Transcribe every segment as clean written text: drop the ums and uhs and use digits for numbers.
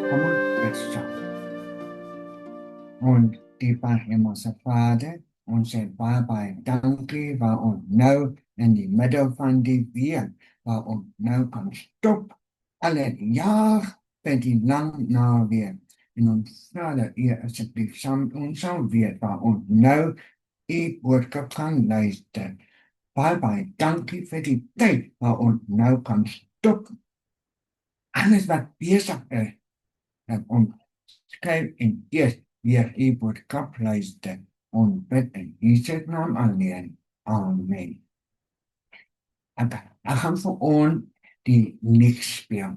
Kom ons bid saam. Und die Hemelse Vader, ons sê baie dankie waar ons nou in die middel van die week, waar ons nou kan stop, alle jaar by die lang naweek. En ons vra dat u asseblief saam met ons sal weet waar ons nou u boodskap gaan luister. Baie dankie vir die tyd waar ons nou kan stop. Alles wat besig is, dat ons skryf en eers weer u boodskap luister. Ons bid in Jesus naam alleen. Amen. Ek gaan vir ons die lied speel.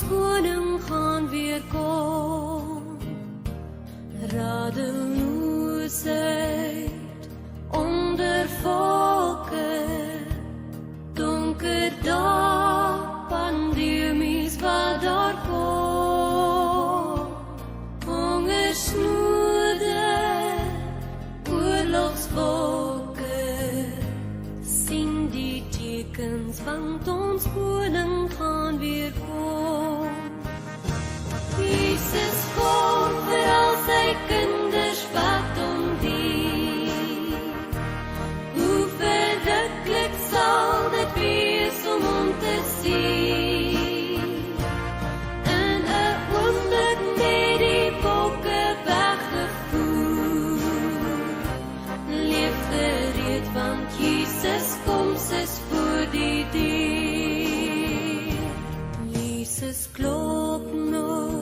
Koning gaan weer kom, radeloosheid onder volke, donker dag, pandemies wat daar kom, hongersnoode, oorlogswolke, sien die tekens, want ons koning gaan weer kom. Jesus kom vir al sy kinders wat hom dien. Hoe verrukklik sal dit wees om hom te sien. In 'n oomblik met die wolke weggevoer. Leef gereed, want Jesus kom sis voor die deur. Jesus klop nog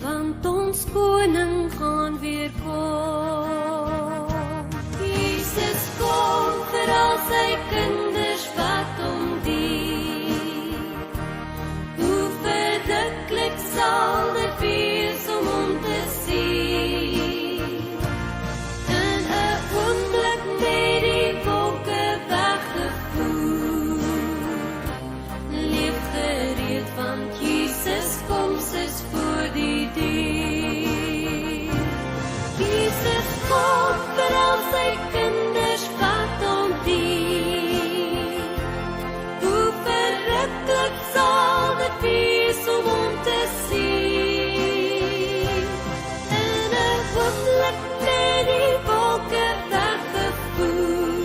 want ons koning gaan weer kom. Jesus kom vir al sy kinders wat hom dien. Hoe verrukklik sal dit wees om hom te sien. In 'n oomblik met die wolke weggevoer. Leef gereed, want Jesus kom sis voor die deur. Jesus kom vir al sy kinders wat hom dien. Hoe verrukklik sal dit wees om hom te sien. In 'n oomblik met die wolke weggevoer.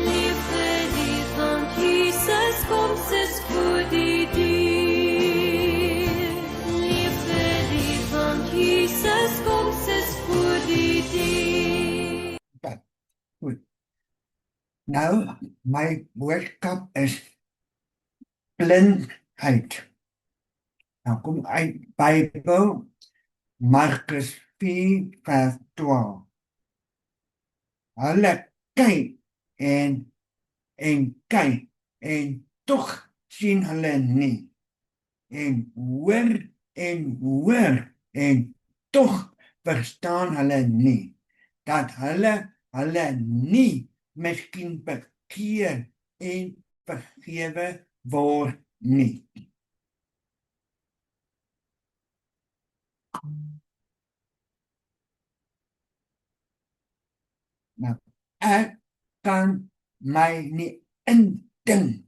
Leef gereed, want Jesus kom sis voor die deur. Leef gereed, want Jesus kom sis voor die deur. Goed. Nou, my boodskap is blindheid. Nou kom uit Bybel, Markus 4 vers 12. Hulle kyk en kyk en tog sien hulle nie. En hoor en tog verstaan hulle nie. Dat hulle nie miskien bekeer en vergewe word nie. Nou, ek kan my nie indink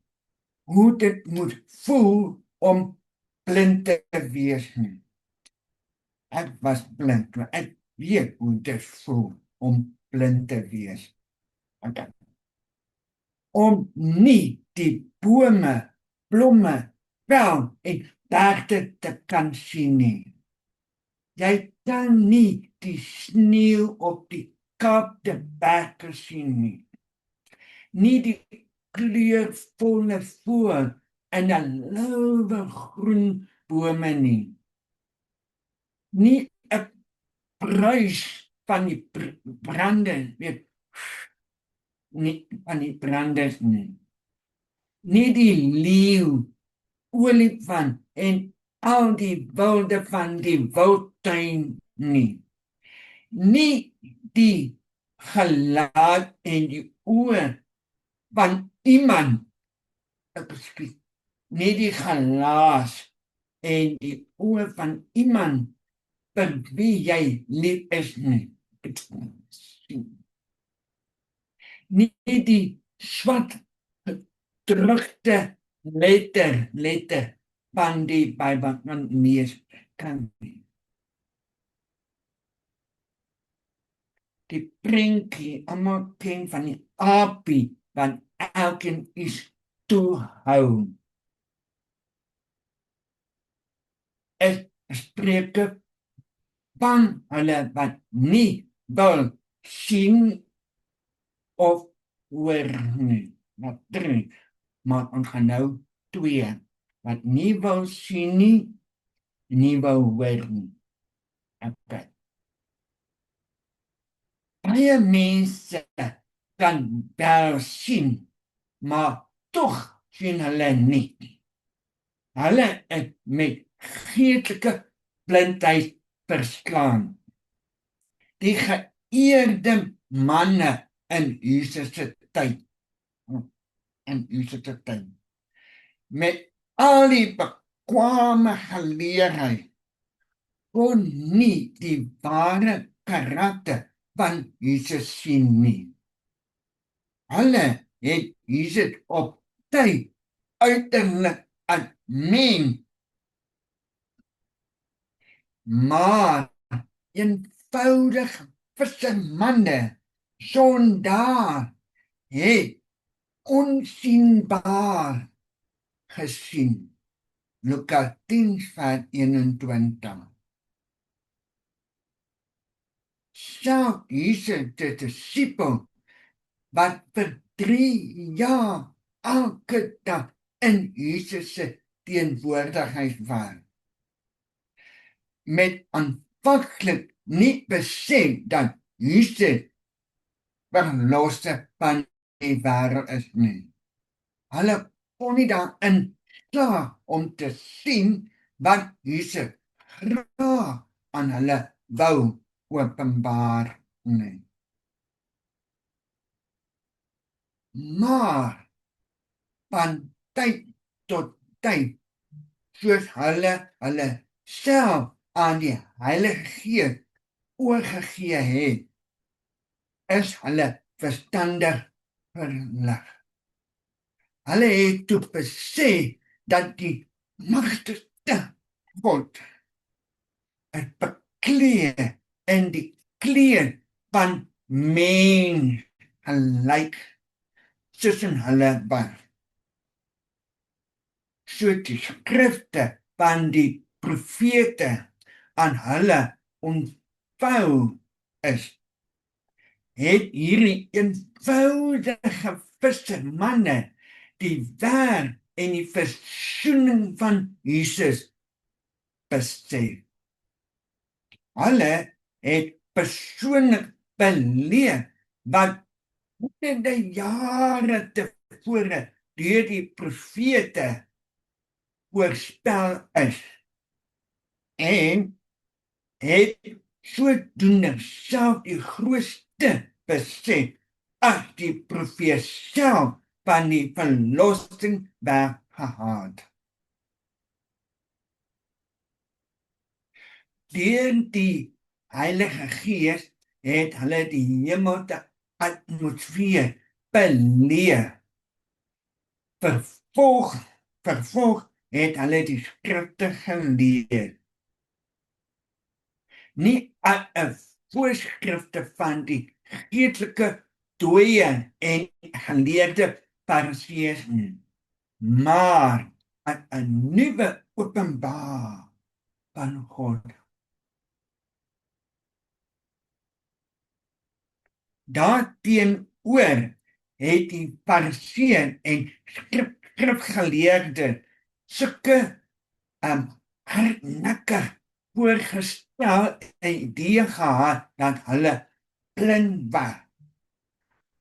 hoe dit moet voel om blind te wees nie. Ek was blind, maar ek weet hoe dit voel om blind te wees. Okay. Om nie die bome, blomme, wel en berge te kan sien nie. Jy kan nie die sneeu op die Kaapse berge sien nie. Nie die kleurvolle voël en 'n lauwe groen bome nie. Nie 'n bruis van die brande, nie van die branders nie. Nie die leeu, olifant en al die wilde van die wildtuin nie. Nie die gelaat en die oë van iemand, nie die gelaas en die oë van iemand vir wie jy lief is nie. Nie die swart gedrukte letter van die Bybel van mees kan nie. Die prentjie, almal ken van die aapie, want elkeen is toehou. Is spreuke van hulle wat nie wil sien of hoor nie. Maar 3, maar ons gaan nou 2, wat nie wil sien nie wil hoor nie. Okay. Baie mense kan wel sien, maar tog sien hulle nie. Hulle is met geestelike blindheid verslaan. Die geëerde manne in Jesus se tyd. Met al die bekwame geleerdheid kon nie die ware karakter van Jesus sien nie. Hulle het Jesus op tyd uiterlik as mens, maar eenvoudig vissermanne sondaar het onsienbaar gesien. Lukas 10:21. Self Jesus die disipel wat vir 3 jaar elke dag in Jesus se teenwoordigheid was, met aanvanklik nie besef dat Jesus verlosser van die wêreld is nie. Hulle kon nie daarin slaag om te sien wat Jesus graag aan hulle wou openbaar nie. Maar van tyd tot tyd, soos hulle self aan die Heilige Gees oorgegee het, is hulle verstandig verlig. Hulle het toe besef dat die magtigste God het bekleed in die kleed van mens gelyk tussen hulle was. So die skrifte van die profete aan hulle ontvou is, het hierdie eenvoudige vissermanne die werk en die versoening van Jesus besef. Hulle het persoonlik beleef wat honderde jare tevore deur die profete voorspel is, en het sodoende self die grootste besef as die profeet self van die verlossing gehad. Deur die Heilige Gees het hulle die hemelse atmosfeer beleef. Vervolg het hulle die skrifte geleer. Nie as 'n voorskrifte van die geestelike dooie en geleerde Fariseërs nie, maar as 'n nuwe openbaar van God. Daarteenoor het die Fariseërs en skrifgeleerdes sulke hardnekkig voorgestel idee gehad dat hulle blind was.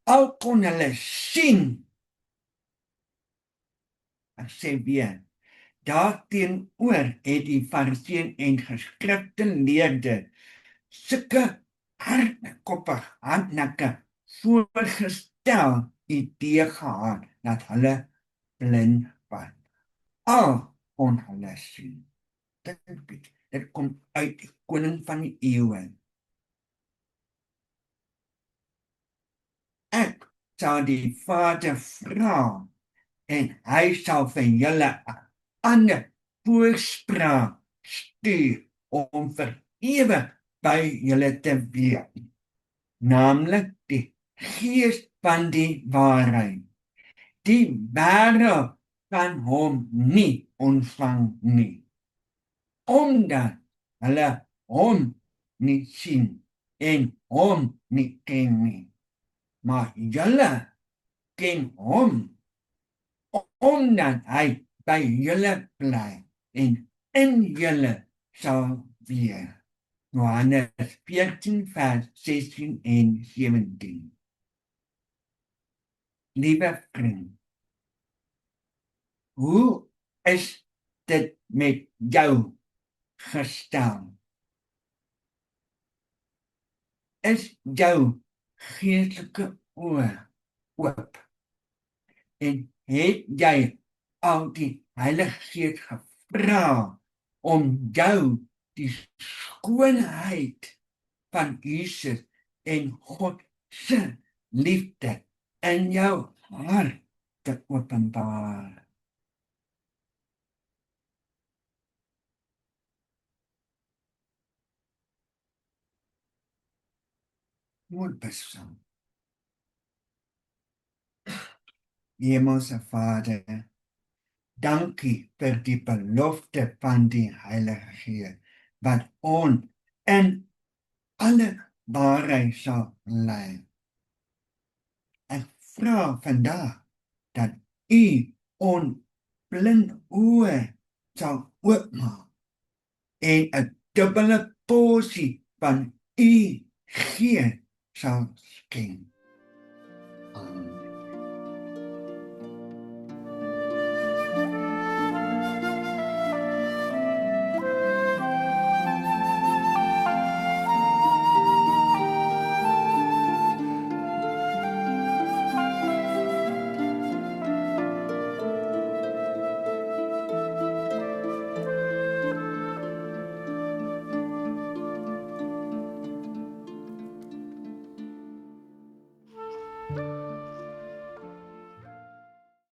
Al kon hulle sien, ek sê weer, daarteenoor het die Fariseërs en skrifgeleerdes sulke hardnekkig voorgestel idee gehad dat hulle blind was. Al kon hulle sien. Dit kom uit die koning van die eeuwe. Ek sal die Vader vra en hy sal vir julle 'n ander voorspraak stuur om vir ewig by julle te wees, naamlik die Gees van die waarheid. Die wêreld kan hom nie ontvang nie, omdat hulle hom nie sien en hom nie ken nie. Maar julle ken hom, omdat hy by julle bly en in julle sal wees. Johannes 14 vers 16 en 17. Liewe vriend, hoe is dit met jou gestel? Is jou geestelike oë oop? En het jy al die Heilige Gees gevra om jou die skoonheid van Jesus en God se liefde in jou hart te openbaar? Moet besom. Hemelse Vader, dankie vir die belofte van die Heilige Gees, wat ons in alle waarheid sal lei. Ek vra vandag dat U ons blinde oë sal oopmaak en 'n dubbele porsie van U Gees sal skenk. Amen.